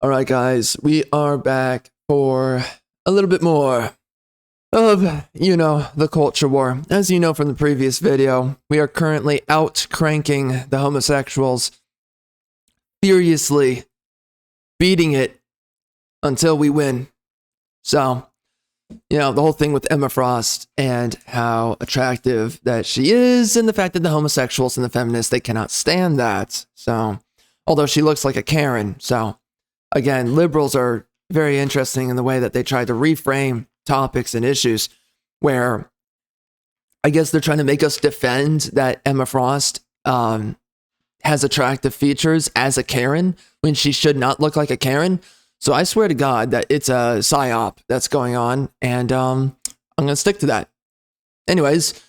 All right, guys, we are back for a little bit more of, the culture war. As you know from the previous video, we are currently out cranking the homosexuals, furiously beating it until we win. So, the whole thing with Emma Frost and how attractive that she is, and the fact that the homosexuals and the feminists, they cannot stand that. So, although she looks like a Karen, so... Again, liberals are very interesting in the way that they try to reframe topics and issues where I guess they're trying to make us defend that Emma Frost has attractive features as a Karen when she should not look like a Karen. So I swear to God that it's a psyop that's going on, and I'm going to stick to that. Anyways,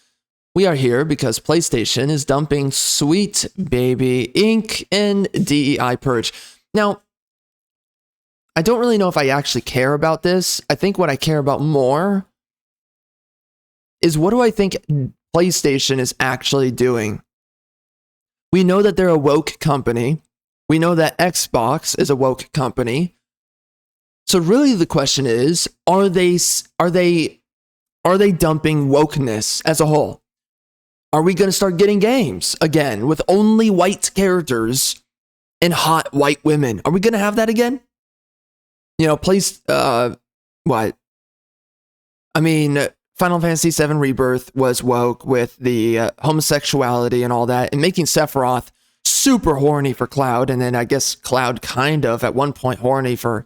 we are here because PlayStation is dumping Sweet Baby Inc. in DEI purge. Now, I don't really know if I actually care about this. I think what I care about more is what do I think PlayStation is actually doing? We know that they're a woke company. We know that Xbox is a woke company. So really the question is, are they dumping wokeness as a whole? Are we going to start getting games again with only white characters and hot white women? Are we going to have that again? What? I mean, Final Fantasy VII Rebirth was woke with the homosexuality and all that, and making Sephiroth super horny for Cloud, and then I guess Cloud kind of at one point horny for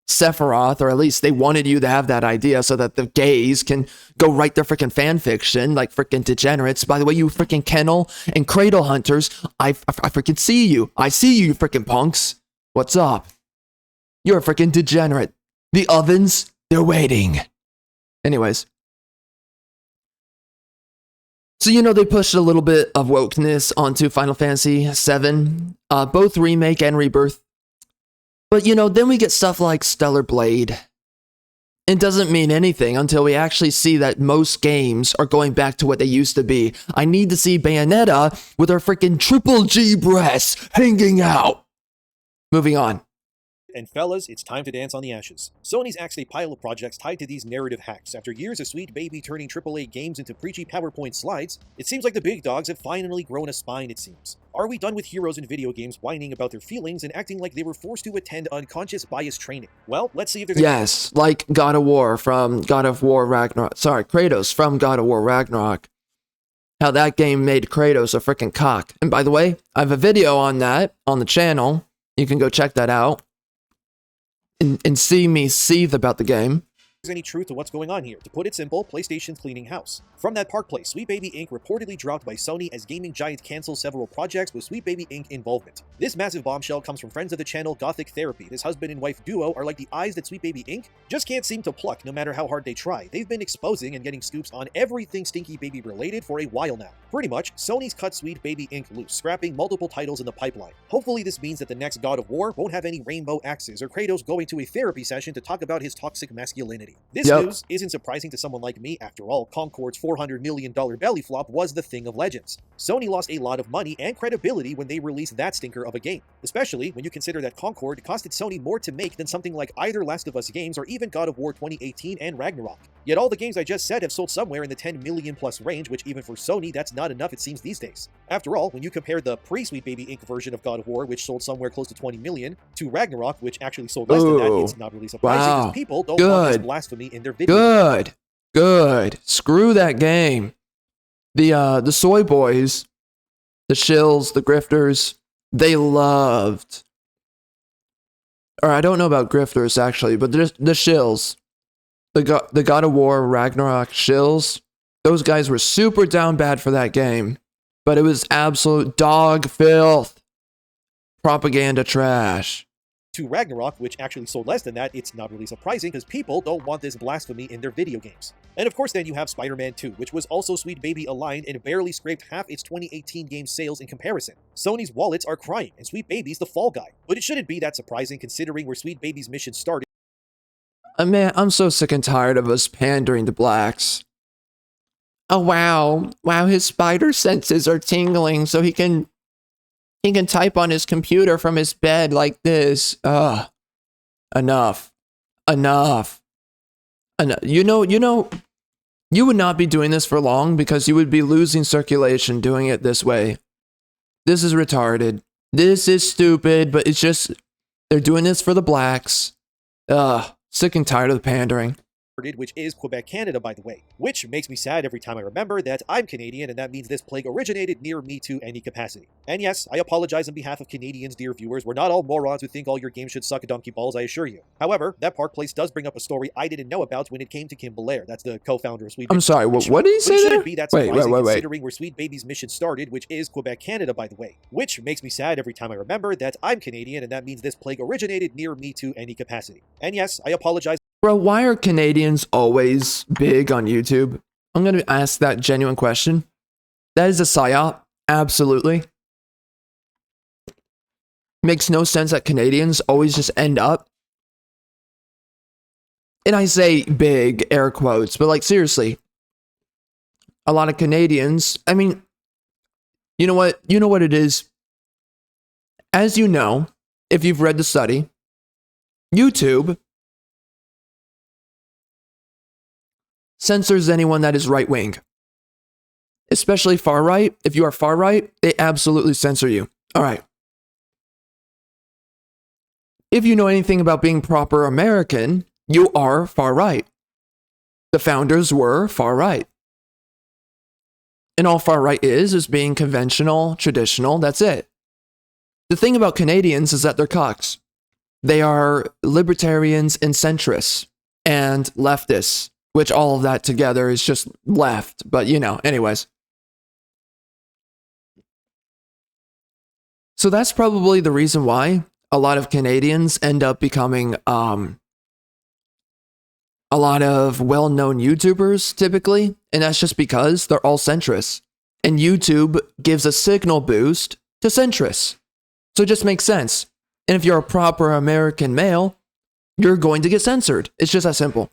Sephiroth, or at least they wanted you to have that idea so that the gays can go write their freaking fan fiction like freaking degenerates. By the way, you freaking kennel and cradle hunters, I freaking see you. I see you freaking punks. What's up? You're a freaking degenerate. The ovens, they're waiting. Anyways. So, they pushed a little bit of wokeness onto Final Fantasy VII, both Remake and Rebirth. But, then we get stuff like Stellar Blade. It doesn't mean anything until we actually see that most games are going back to what they used to be. I need to see Bayonetta with her freaking triple G breasts hanging out. Moving on. And fellas, it's time to dance on the ashes. Sony's axed a pile of projects tied to these narrative hacks. After years of Sweet Baby turning AAA games into preachy PowerPoint slides, it seems like the big dogs have finally grown a spine, it seems. Are we done with heroes in video games whining about their feelings and acting like they were forced to attend unconscious bias training? Well, let's see if there's... Yes, like God of War from God of War Ragnarok. Sorry, Kratos from God of War Ragnarok. How that game made Kratos a freaking cock. And by the way, I have a video on that on the channel. You can go check that out. And see me seethe about the game. There's any truth to what's going on here. To put it simple, PlayStation's cleaning house. From that Park Place, Sweet Baby Inc. reportedly dropped by Sony as gaming giant cancels several projects with Sweet Baby Inc. involvement. This massive bombshell comes from friends of the channel Gothic Therapy. This husband and wife duo are like the eyes that Sweet Baby Inc. just can't seem to pluck no matter how hard they try. They've been exposing and getting scoops on everything Stinky Baby related for a while now. Pretty much, Sony's cut Sweet Baby Inc. loose, scrapping multiple titles in the pipeline. Hopefully this means that the next God of War won't have any rainbow axes or Kratos going to a therapy session to talk about his toxic masculinity. This news isn't surprising to someone like me. After all, Concord's $400 million belly flop was the thing of legends. Sony lost a lot of money and credibility when they released that stinker of a game, especially when you consider that Concord costed Sony more to make than something like either Last of Us games or even God of War 2018 and Ragnarok. Yet all the games I just said have sold somewhere in the 10 million plus range, which even for Sony, that's not enough it seems these days. After all, when you compare the pre-Sweet Baby Inc. version of God of War, which sold somewhere close to 20 million, to Ragnarok, which actually sold less than that, it's not really surprising because people don't want this blasphemy in their videos. Good. Screw that game. The soy boys, the shills, the grifters, they loved. Or I don't know about grifters actually, but the shills, the God of War Ragnarok shills, those guys were super down bad for that game. But it was absolute dog filth. Propaganda trash. To Ragnarok, which actually sold less than that, it's not really surprising because people don't want this blasphemy in their video games. And of course then you have Spider-Man 2, which was also Sweet Baby aligned and barely scraped half its 2018 game sales in comparison. Sony's wallets are crying, and Sweet Baby's the fall guy. But it shouldn't be that surprising considering where Sweet Baby's mission started. Man, I'm so sick and tired of us pandering to blacks. Oh wow, his spider senses are tingling so he can type on his computer from his bed like this. Ugh. Enough. Enough. Enough. You would not be doing this for long because you would be losing circulation doing it this way. This is retarded. This is stupid, but it's just, they're doing this for the blacks. Ugh, sick and tired of the pandering. Which is Quebec, Canada, by the way. Which makes me sad every time I remember that I'm Canadian, and that means this plague originated near me to any capacity. And yes, I apologize on behalf of Canadians, dear viewers. We're not all morons who think all your games should suck a donkey balls, I assure you. However, that Park Place does bring up a story I didn't know about when it came to Kim Belair. That's the co-founder of Sweet Baby. I'm sorry, what did he say there? Be that wait. considering where Sweet Baby's mission started, which is Quebec, Canada, by the way. Which makes me sad every time I remember that I'm Canadian, and that means this plague originated near me to any capacity. And yes, I apologize. Bro, why are Canadians always big on YouTube? I'm going to ask that genuine question. That is a psyop. Absolutely. Makes no sense that Canadians always just end up. And I say big, air quotes, but like seriously. A lot of Canadians, I mean, you know what? You know what it is? As you know, if you've read the study, YouTube censors anyone that is right wing, especially far right. If you are far right, they absolutely censor you. All right. If you know anything about being proper American, you are far right. The founders were far right. And all far right is being conventional, traditional. That's it. The thing about Canadians is that they're cocks. They are libertarians and centrists and leftists. Which all of that together is just left. But, anyways. So that's probably the reason why a lot of Canadians end up becoming a lot of well-known YouTubers, typically. And that's just because they're all centrists. And YouTube gives a signal boost to centrists. So it just makes sense. And if you're a proper American male, you're going to get censored. It's just that simple.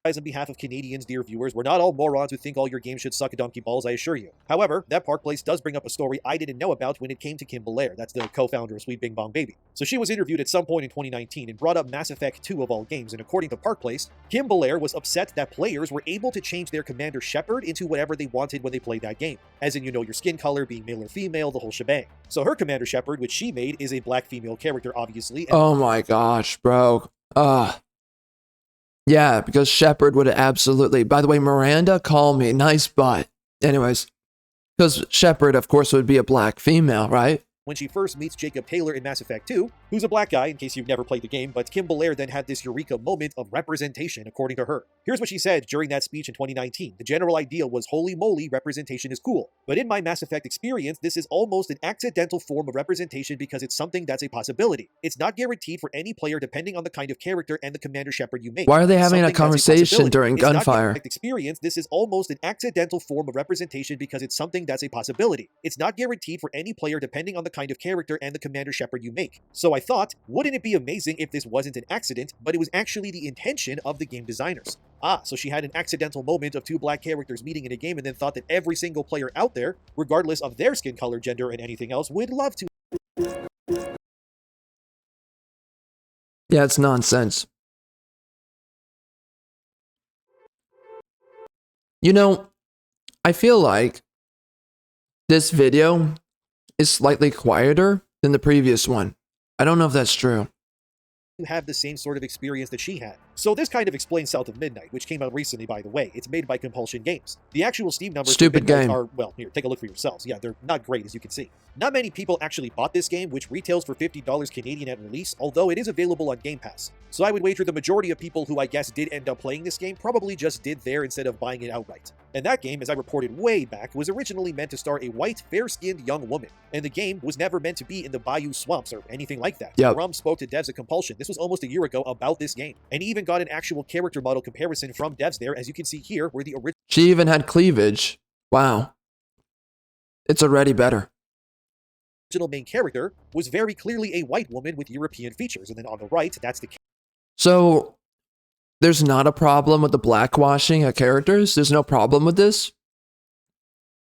On behalf of Canadians, dear viewers, we're not all morons who think all your games should suck a donkey balls, I assure you. However, that Park Place does bring up a story I didn't know about when it came to Kim Belair. That's the co-founder of Sweet Bing Bong Baby. So she was interviewed at some point in 2019 and brought up Mass Effect 2 of all games, and according to Park Place, Kim Belair was upset that players were able to change their Commander Shepard into whatever they wanted when they played that game. As in, your skin color, being male or female, the whole shebang. So her Commander Shepard, which she made, is a black female character, obviously. Oh my gosh, bro. Yeah, because Shepard would absolutely... By the way, Miranda, call me. Nice butt. Anyways, because Shepard, of course, would be a black female, right? When she first meets Jacob Taylor in Mass Effect 2, who's a black guy in case you've never played the game, but Kim Belair then had this eureka moment of representation, according to her. Here's what she said during that speech in 2019. The general idea was, holy moly, representation is cool. But in my Mass Effect experience, this is almost an accidental form of representation because it's something that's a possibility. It's not guaranteed for any player depending on the kind of character and the Commander Shepard you make. Why are they having a conversation during gunfire? Experience, this is almost an accidental form of representation because it's something that's a possibility. It's not guaranteed for any player depending on the kind of character and the Commander Shepard you make. So I thought, wouldn't it be amazing if this wasn't an accident, but it was actually the intention of the game designers? So she had an accidental moment of two black characters meeting in a game and then thought that every single player out there, regardless of their skin color, gender, and anything else, would love to. Yeah, it's nonsense. I feel like this video is slightly quieter than the previous one. I don't know if that's true. Have the same sort of experience that she had. So this kind of explains South of Midnight, which came out recently, by the way. It's made by Compulsion Games. The actual Steam numbers Stupid game are, well, here, take a look for yourselves. Yeah, they're not great, as you can see. Not many people actually bought this game, which retails for $50 Canadian at release, although it is available on Game Pass. So I would wager the majority of people who I guess did end up playing this game probably just did there instead of buying it outright. And that game, as I reported way back, was originally meant to star a white, fair-skinned young woman. And the game was never meant to be in the Bayou Swamps or anything like that. Yep. Rum spoke to devs at Compulsion. This was almost a year ago about this game. And he even got an actual character model comparison from devs there, as you can see here, where the original... She even had cleavage. Wow. It's already better. Original main character was very clearly a white woman with European features. And then on the right, that's the... So, there's not a problem with the blackwashing of characters? There's no problem with this?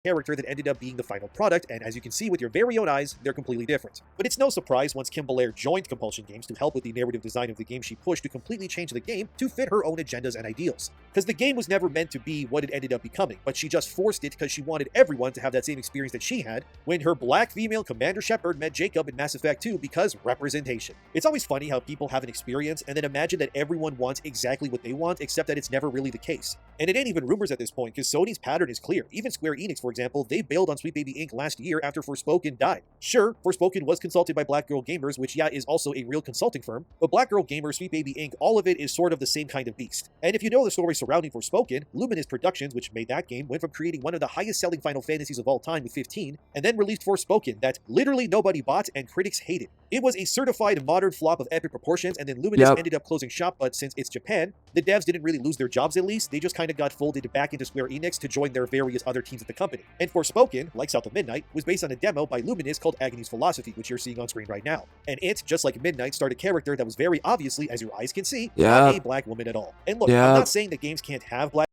character that ended up being the final product, and as you can see with your very own eyes, they're completely different. But it's no surprise once Kim Belair joined Compulsion Games to help with the narrative design of the game, she pushed to completely change the game to fit her own agendas and ideals. Because the game was never meant to be what it ended up becoming, but she just forced it because she wanted everyone to have that same experience that she had when her black female Commander Shepard met Jacob in Mass Effect 2, because representation. It's always funny how people have an experience and then imagine that everyone wants exactly what they want, except that it's never really the case. And it ain't even rumors at this point, because Sony's pattern is clear. Even Square Enix, for example, they bailed on Sweet Baby Inc. last year after Forspoken died. Sure, Forspoken was consulted by Black Girl Gamers, which yeah, is also a real consulting firm, but Black Girl Gamers, Sweet Baby Inc., all of it is sort of the same kind of beast. And if you know the story surrounding Forspoken, Luminous Productions, which made that game, went from creating one of the highest selling Final Fantasies of all time with 15, and then released Forspoken that literally nobody bought and critics hated. It was a certified modern flop of epic proportions, and then Luminous ended up closing shop, but since it's Japan, the devs didn't really lose their jobs at least, they just kind of got folded back into Square Enix to join their various other teams at the company. And Forspoken, like South of Midnight, was based on a demo by Luminous called Agony's Philosophy, which you're seeing on screen right now. And it, just like Midnight, starred a character that was very obviously, as your eyes can see, not a black woman at all. And look, I'm not saying that games can't have black...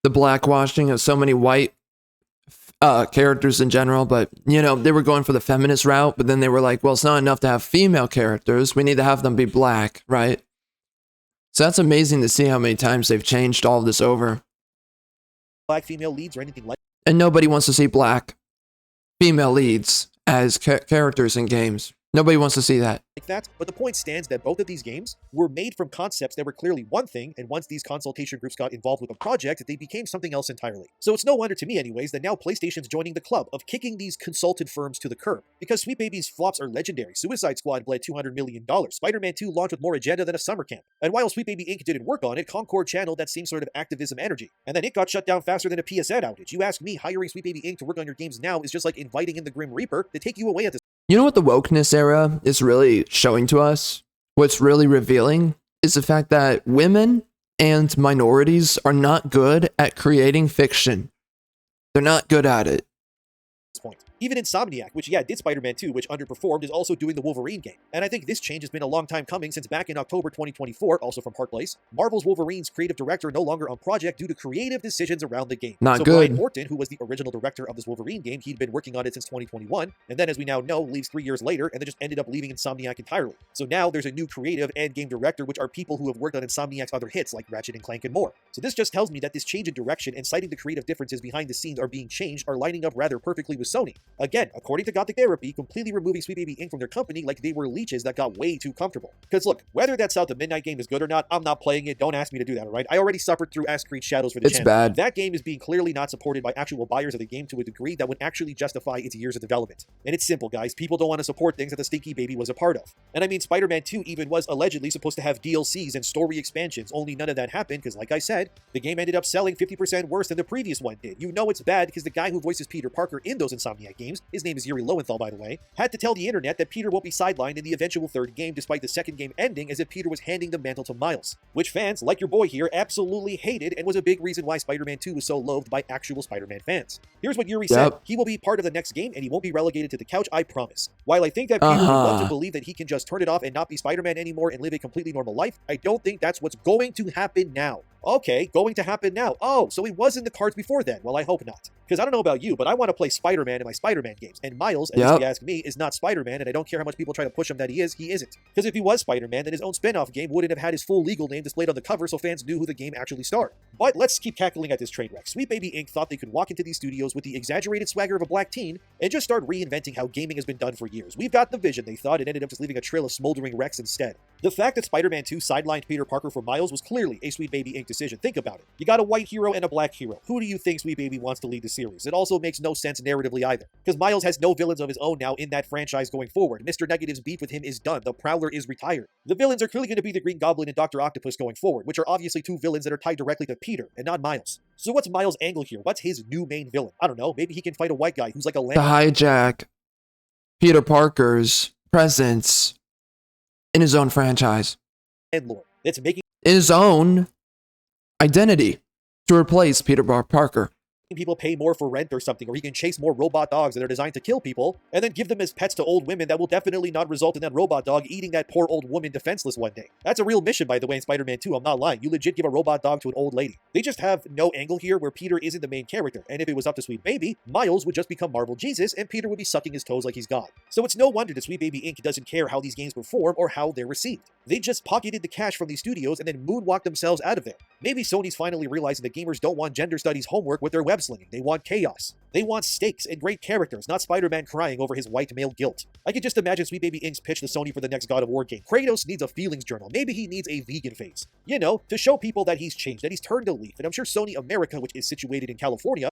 The blackwashing of so many white characters in general, but, you know, they were going for the feminist route, but then they were like, well, it's not enough to have female characters. We need to have them be black, right? So that's amazing to see how many times they've changed all of this over. Black female leads or anything like... And nobody wants to see black female leads as characters in games. Nobody wants to see that. Like that, but the point stands that both of these games were made from concepts that were clearly one thing, and once these consultation groups got involved with a project, they became something else entirely. So it's no wonder to me anyways that now PlayStation's joining the club of kicking these consulted firms to the curb. Because Sweet Baby's flops are legendary. Suicide Squad bled $200 million. Spider-Man 2 launched with more agenda than a summer camp. And while Sweet Baby Inc. didn't work on it, Concord channeled that same sort of activism energy. And then it got shut down faster than a PSN outage. You ask me, hiring Sweet Baby Inc. to work on your games now is just like inviting in the Grim Reaper to take you away at this. You know what the wokeness era is really showing to us? What's really revealing is the fact that women and minorities are not good at creating fiction. They're not good at it. Point. Even Insomniac, which did Spider-Man 2, which underperformed, is also doing the Wolverine game. And I think this change has been a long time coming, since back in October 2024, also from Park Place, Marvel's Wolverine's creative director no longer on project due to creative decisions around the game. Not so good. Brian Morton, who was the original director of this Wolverine game, he'd been working on it since 2021, and then as we now know, leaves 3 years later, and then just ended up leaving Insomniac entirely. So now there's a new creative and game director, which are people who have worked on Insomniac's other hits like Ratchet and Clank and more. So this just tells me that this change in direction and citing the creative differences behind the scenes are being changed are lining up rather perfectly with Sony. Again, according to Gothic Therapy, completely removing Sweet Baby Inc. from their company like they were leeches that got way too comfortable. Because look, whether that South of Midnight game is good or not, I'm not playing it. Don't ask me to do that, alright? I already suffered through Ass Creed Shadows for the channel. It's bad. That game is being clearly not supported by actual buyers of the game to a degree that would actually justify its years of development. And it's simple, guys. People don't want to support things that the stinky baby was a part of. And I mean, Spider-Man 2 even was allegedly supposed to have DLCs and story expansions, only none of that happened because, like I said, the game ended up selling 50% worse than the previous one did. You know it's bad because the guy who voices Peter Parker in those Insomniac games, his name is Yuri Lowenthal, by the way, had to tell the internet that Peter won't be sidelined in the eventual third game, despite the second game ending as if Peter was handing the mantle to Miles, which fans, like your boy here, absolutely hated and was a big reason why Spider-Man 2 was so loathed by actual Spider-Man fans. Here's what Yuri said. He will be part of the next game and he won't be relegated to the couch, I promise. While I think that Peter would love to believe that he can just turn it off and not be Spider-Man anymore and live a completely normal life, I don't think that's what's going to happen now. Okay, going to happen now. Oh, so it was in the cards before then. Well, I hope not. Because I don't know about you, but I want to play Spider-Man in my Spider-Man games. And Miles, at least if you ask me, is not Spider-Man, and I don't care how much people try to push him that he isn't. Because if he was Spider-Man, then his own spin-off game wouldn't have had his full legal name displayed on the cover so fans knew who the game actually starred. But let's keep cackling at this train wreck. Sweet Baby Inc. thought they could walk into these studios with the exaggerated swagger of a black teen and just start reinventing how gaming has been done for years. We've got the vision, they thought, and ended up just leaving a trail of smoldering wrecks instead. The fact that Spider-Man 2 sidelined Peter Parker for Miles was clearly a Sweet Baby Inc. decision. Think about it. You got a white hero and a black hero. Who do you think Sweet Baby wants to lead the series? It also makes no sense narratively either. Because Miles has no villains of his own now in that franchise going forward. Mr. Negative's beef with him is done. The Prowler is retired. The villains are clearly going to be the Green Goblin and Dr. Octopus going forward, which are obviously two villains that are tied directly to Peter and not Miles. So what's Miles' angle here? What's his new main villain? I don't know. Maybe he can fight a white guy who's like a to hijack Peter Parker's presence in his own franchise. Landlord. That's making his own identity to replace Peter Parker. people pay more for rent or something, or he can chase more robot dogs that are designed to kill people, and then give them as pets to old women that will definitely not result in that robot dog eating that poor old woman defenseless one day. That's a real mission, by the way, in Spider-Man 2, I'm not lying. You legit give a robot dog to an old lady. They just have no angle here where Peter isn't the main character, and if it was up to Sweet Baby, Miles would just become Marvel Jesus, and Peter would be sucking his toes like he's God. So it's no wonder that Sweet Baby Inc. doesn't care how these games perform or how they're received. They just pocketed the cash from these studios and then moonwalked themselves out of there. Maybe Sony's finally realizing that gamers don't want gender studies homework with their web slinging. They want chaos. They want stakes and great characters, not Spider-Man crying over his white male guilt. I can just imagine Sweet Baby Inc.'s pitch to Sony for the next God of War game. Kratos needs a feelings journal. Maybe he needs a vegan phase. You know, to show people that he's changed, that he's turned a leaf. And I'm sure Sony America, which is situated in California,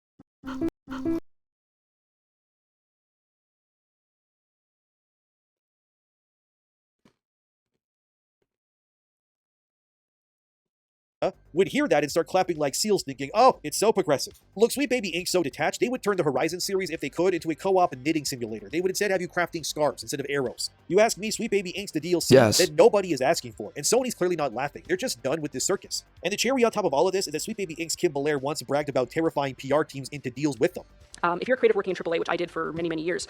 would hear that and start clapping like seals, thinking, oh, it's so progressive. Look, Sweet Baby Inc. so detached, they would turn the Horizon series, if they could, into a co-op knitting simulator. They would instead have you crafting scarves instead of arrows. You ask me, Sweet Baby Inc.'s the DLC that nobody is asking for, and Sony's clearly not laughing. They're just done with this circus. And the cherry on top of all of this is that Sweet Baby Inc.'s Kim Belair once bragged about terrifying PR teams into deals with them. If you're a creative working in AAA, which I did for many, many years,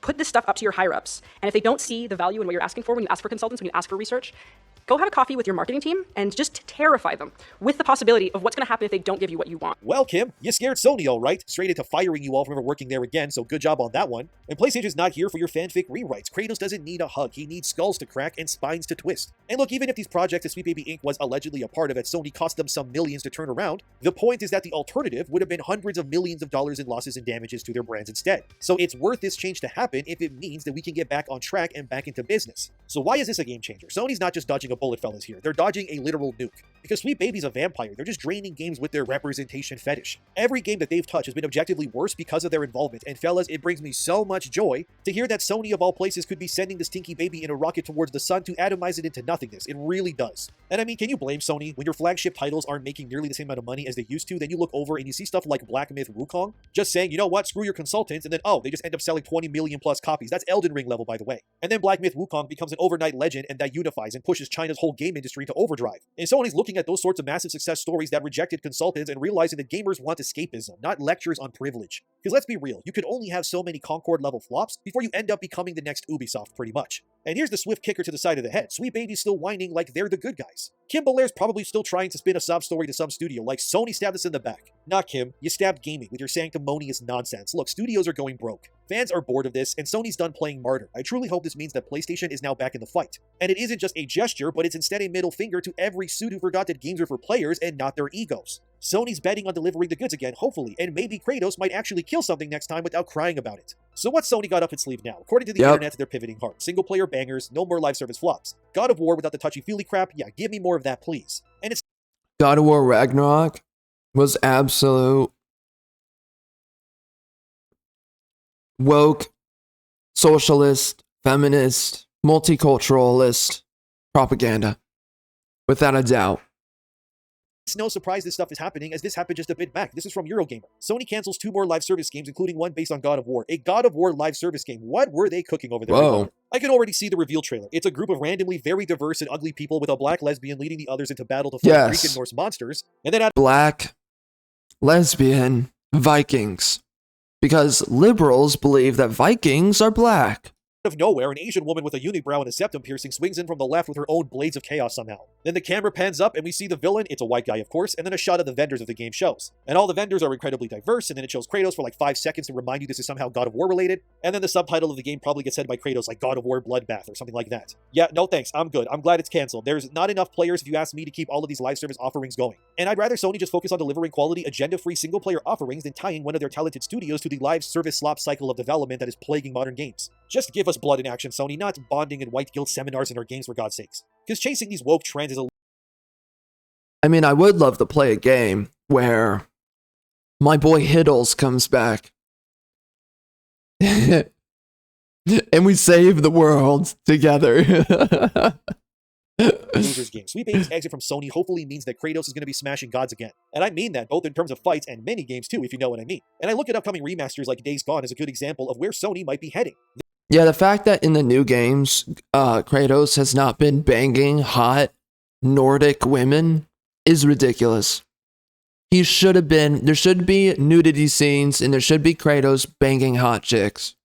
put this stuff up to your higher-ups. And if they don't see the value in what you're asking for when you ask for consultants, when you ask for research, go have a coffee with your marketing team and just terrify them with the possibility of what's going to happen if they don't give you what you want. Well, Kim, you scared Sony all right. Straight into firing you all from ever working there again, so good job on that one. And PlayStation's not here for your fanfic rewrites. Kratos doesn't need a hug. He needs skulls to crack and spines to twist. And look, even if these projects that Sweet Baby Inc. was allegedly a part of at Sony cost them some millions to turn around, the point is that the alternative would have been hundreds of millions of dollars in losses and damages to their brands instead. So it's worth this change to happen if it means that we can get back on track and back into business. So why is this a game changer? Sony's not just dodging a bullet, fellas, here. They're dodging a literal nuke. Because Sweet Baby's a vampire, they're just draining games with their representation fetish. Every game that they've touched has been objectively worse because of their involvement, and fellas, it brings me so much joy to hear that Sony of all places could be sending the stinky baby in a rocket towards the sun to atomize it into nothingness. It really does. And I mean, can you blame Sony? When your flagship titles aren't making nearly the same amount of money as they used to, then you look over and you see stuff like Black Myth Wukong, just saying, you know what, screw your consultants, and then, oh, they just end up selling 20 million plus copies. That's Elden Ring level, by the way. And then Black Myth Wukong becomes an overnight legend, and that unifies and pushes China's whole game industry to overdrive. And Sony's looking at those sorts of massive success stories that rejected consultants and realizing that gamers want escapism, not lectures on privilege. Because let's be real, you could only have so many Concord level flops before you end up becoming the next Ubisoft, pretty much. And here's the swift kicker to the side of the head. Sweet Baby's still whining like they're the good guys. Kim Belair's probably still trying to spin a sob story to some studio, like Sony stabbed us in the back. Not Kim, you stabbed gaming with your sanctimonious nonsense. Look, studios are going broke. Fans are bored of this, and Sony's done playing martyr. I truly hope this means that PlayStation is now back in the fight. And it isn't just a gesture, but it's instead a middle finger to every suit who forgot that games are for players and not their egos. Sony's betting on delivering the goods again, hopefully, and maybe Kratos might actually kill something next time without crying about it. So what's Sony got up its sleeve now? According to the internet, they're pivoting hard. Single-player bangers, no more live service flops. God of War without the touchy-feely crap? Yeah, give me more of that, please. And it's God of War Ragnarok was absolute woke, socialist, feminist, multiculturalist propaganda, without a doubt. It's no surprise this stuff is happening, as this happened just a bit back. This is from Eurogamer. Sony cancels 2 more live service games, including one based on God of War. A God of War live service game. What were they cooking over there? Whoa. I can already see the reveal trailer. It's a group of randomly very diverse and ugly people with a black lesbian leading the others into battle to fight Greek and Norse monsters. And then black, lesbian, Vikings. Because liberals believe that Vikings are black. of nowhere, an Asian woman with a unibrow and a septum piercing swings in from the left with her own blades of chaos somehow. Then the camera pans up and we see the villain, it's a white guy of course, and then a shot of the vendors of the game shows. And all the vendors are incredibly diverse, and then it shows Kratos for like 5 seconds to remind you this is somehow God of War related, and then the subtitle of the game probably gets said by Kratos like God of War Bloodbath or something like that. Yeah, no thanks, I'm good. I'm glad it's canceled. There's not enough players if you ask me to keep all of these live service offerings going. And I'd rather Sony just focus on delivering quality, agenda-free single-player offerings than tying one of their talented studios to the live service slop cycle of development that is plaguing modern games. Just give us blood in action, Sony, not bonding and white guilt seminars in our games for God's sakes. Because chasing these woke trends is a... I mean, I would love to play a game where my boy Hiddles comes back and we save the world together. Losers game. Sweet Baby's exit from Sony hopefully means that Kratos is going to be smashing gods again. And I mean that both in terms of fights and mini games too, if you know what I mean. And I look at upcoming remasters like Days Gone as a good example of where Sony might be heading. Yeah, the fact that in the new games, Kratos has not been banging hot Nordic women is ridiculous. He should have been, there should be nudity scenes and there should be Kratos banging hot chicks.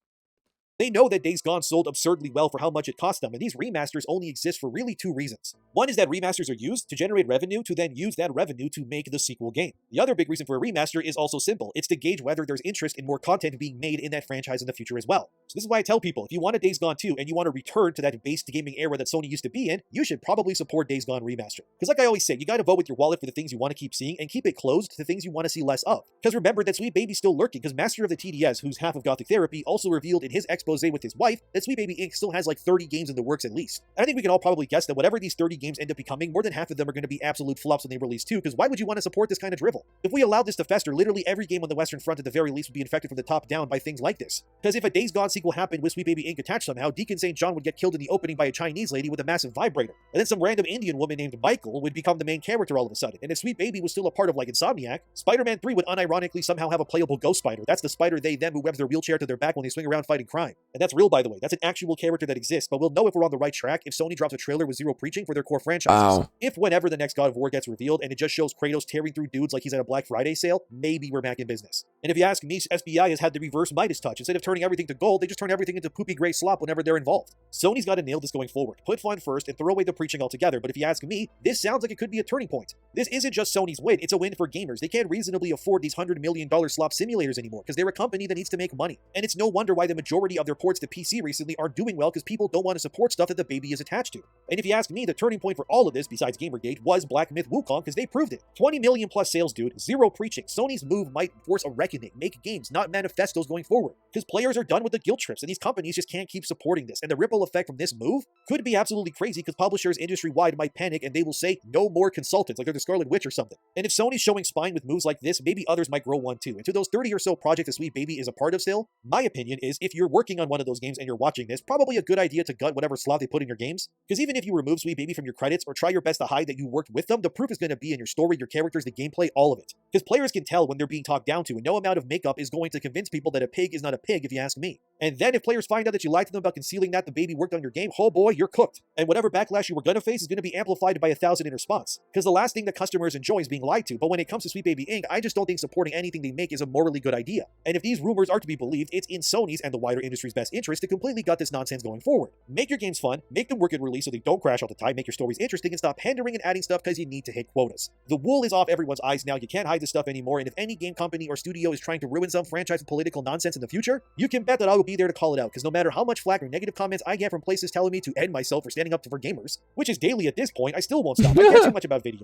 They know that Days Gone sold absurdly well for how much it cost them, and these remasters only exist for really two reasons. One is that remasters are used to generate revenue to then use that revenue to make the sequel game. The other big reason for a remaster is also simple. It's to gauge whether there's interest in more content being made in that franchise in the future as well. So this is why I tell people, if you want a Days Gone 2 and you want to return to that base gaming era that Sony used to be in, you should probably support Days Gone Remaster. Because like I always say, you gotta vote with your wallet for the things you want to keep seeing and keep it closed to things you want to see less of. Because remember that Sweet Baby's still lurking, because Master of the TDS, who's half of Gothic Therapy, also revealed in his expose with his wife that Sweet Baby Inc. still has like 30 games in the works at least. And I think we can all probably guess that whatever these 30 games end up becoming, more than half of them are going to be absolute flops when they release too, because why would you want to support this kind of drivel? If we allowed this to fester, literally every game on the Western Front at the very least would be infected from the top down by things like this. Because if a Days Gone sequel happened with Sweet Baby Inc. attached somehow, Deacon St. John would get killed in the opening by a Chinese lady with a massive vibrator. And then some random Indian woman named Michael would become the main character all of a sudden. And if Sweet Baby was still a part of like Insomniac, Spider-Man 3 would unironically somehow have a playable ghost spider. That's the spider they them who webs their wheelchair to their back when they swing around fighting crime. And that's real, by the way. That's an actual character that exists, but we'll know if we're on the right track if Sony drops a trailer with zero preaching for their core franchises. Wow. If whenever the next God of War gets revealed and it just shows Kratos tearing through dudes like he's at a Black Friday sale, maybe we're back in business. And if you ask me, SBI has had the reverse Midas touch. Instead of turning everything to gold, they just turn everything into poopy gray slop whenever they're involved. Sony's got to nail this going forward. Put fun first and throw away the preaching altogether, but if you ask me, this sounds like it could be a turning point. This isn't just Sony's win, it's a win for gamers. They can't reasonably afford these $100 million slop simulators anymore because they're a company that needs to make money. And it's no wonder why the majority of their ports to PC recently are doing well, because people don't want to support stuff that the baby is attached to. And if you ask me, the turning point for all of this, besides Gamergate, was Black Myth Wukong, because they proved it. 20 million plus sales, dude, zero preaching. Sony's move might force a reckoning, make games, not manifestos going forward. Because players are done with the guilt trips, and these companies just can't keep supporting this. And the ripple effect from this move could be absolutely crazy, because publishers industry-wide might panic and they will say, no more consultants, like they're the Scarlet Witch or something. And if Sony's showing spine with moves like this, maybe others might grow one too. And to those 30 or so projects that Sweet Baby is a part of still, my opinion is if you're working on one of those games and you're watching this, probably a good idea to gut whatever slot they put in your games. Because even if you remove Sweet Baby from your credits or try your best to hide that you worked with them, the proof is going to be in your story, your characters, the gameplay, all of it. Because players can tell when they're being talked down to, and no amount of makeup is going to convince people that a pig is not a pig, if you ask me. And then if players find out that you lied to them about concealing that the baby worked on your game, oh boy, you're cooked. And whatever backlash you were gonna face is gonna be amplified by 1,000 in response. Because the last thing that customers enjoy is being lied to, but when it comes to Sweet Baby Inc., I just don't think supporting anything they make is a morally good idea. And if these rumors are to be believed, it's in Sony's and the wider industry's best interest to completely gut this nonsense going forward. Make your games fun, make them work at release so they don't crash all the time, make your stories interesting, and stop pandering and adding stuff because you need to hit quotas. The wool is off everyone's eyes now, you can't hide this stuff anymore, and if any game company or studio is trying to ruin some franchise with political nonsense in the future, you can bet that I will be there to call it out, because no matter how much flack or negative comments I get from places telling me to end myself for standing up for gamers, which is daily at this point, I still won't stop. I care too much about video.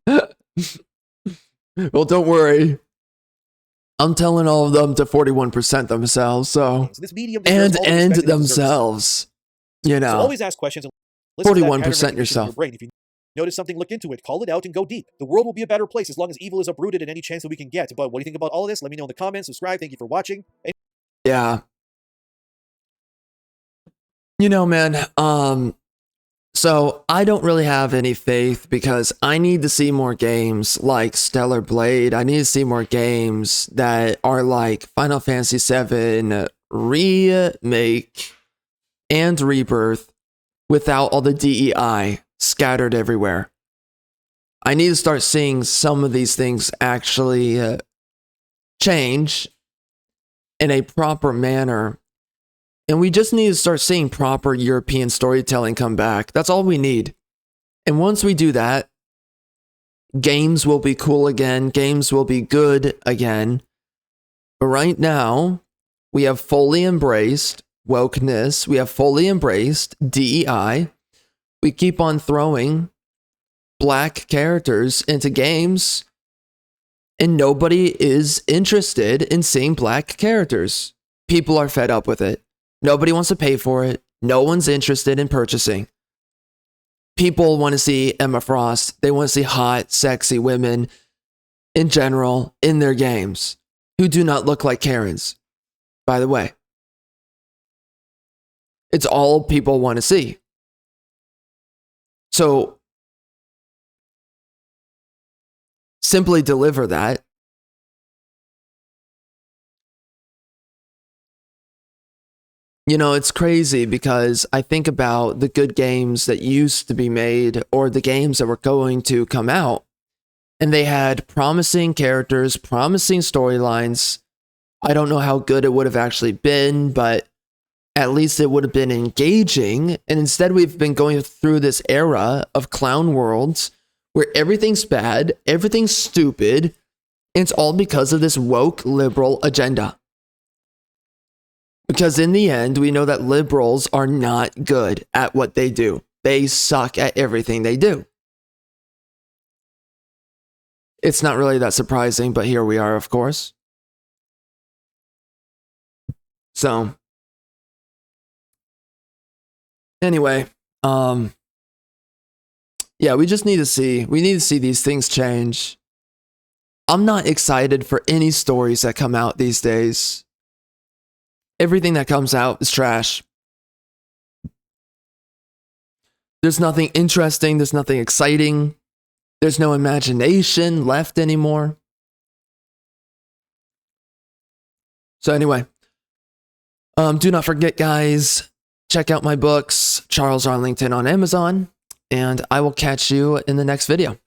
Well, don't worry. I'm telling all of them to 41% themselves, so This medium and deserves all the respect it deserves. themselves. You So know, always ask questions and listen to that pattern 41% recognition in yourself. your brain. If you notice something, look into it, call it out, and go deep. The world will be a better place as long as evil is uprooted in any chance that we can get. But what do you think about all of this? Let me know in the comments. Subscribe. Thank you for watching. And Yeah. You know, man, so I don't really have any faith because I need to see more games like Stellar Blade. I need to see more games that are like Final Fantasy VII Remake and Rebirth without all the DEI scattered everywhere. I need to start seeing some of these things actually change in a proper manner. And we just need to start seeing proper European storytelling come back. That's all we need. And once we do that, games will be cool again. Games will be good again. But right now, we have fully embraced wokeness. We have fully embraced DEI. We keep on throwing black characters into games. And nobody is interested in seeing black characters. People are fed up with it. Nobody wants to pay for it. No one's interested in purchasing. People want to see Emma Frost. They want to see hot, sexy women in general in their games who do not look like Karens, by the way. It's all people want to see. So simply deliver that. You know, it's crazy because I think about the good games that used to be made or the games that were going to come out. and they had promising characters, promising storylines. I don't know how good it would have actually been, but at least it would have been engaging. And instead, we've been going through this era of clown worlds where everything's bad, everything's stupid, and it's all because of this woke liberal agenda. Because in the end, we know that liberals are not good at what they do. They suck at everything they do. It's not really that surprising, but here we are, of course. So, anyway, yeah, we need to see these things change. I'm not excited for any stories that come out these days. Everything that comes out is trash. There's nothing interesting, there's nothing exciting. There's no imagination left anymore. So anyway, do not forget, guys, check out my books, Charles Arlington on Amazon, and I will catch you in the next video.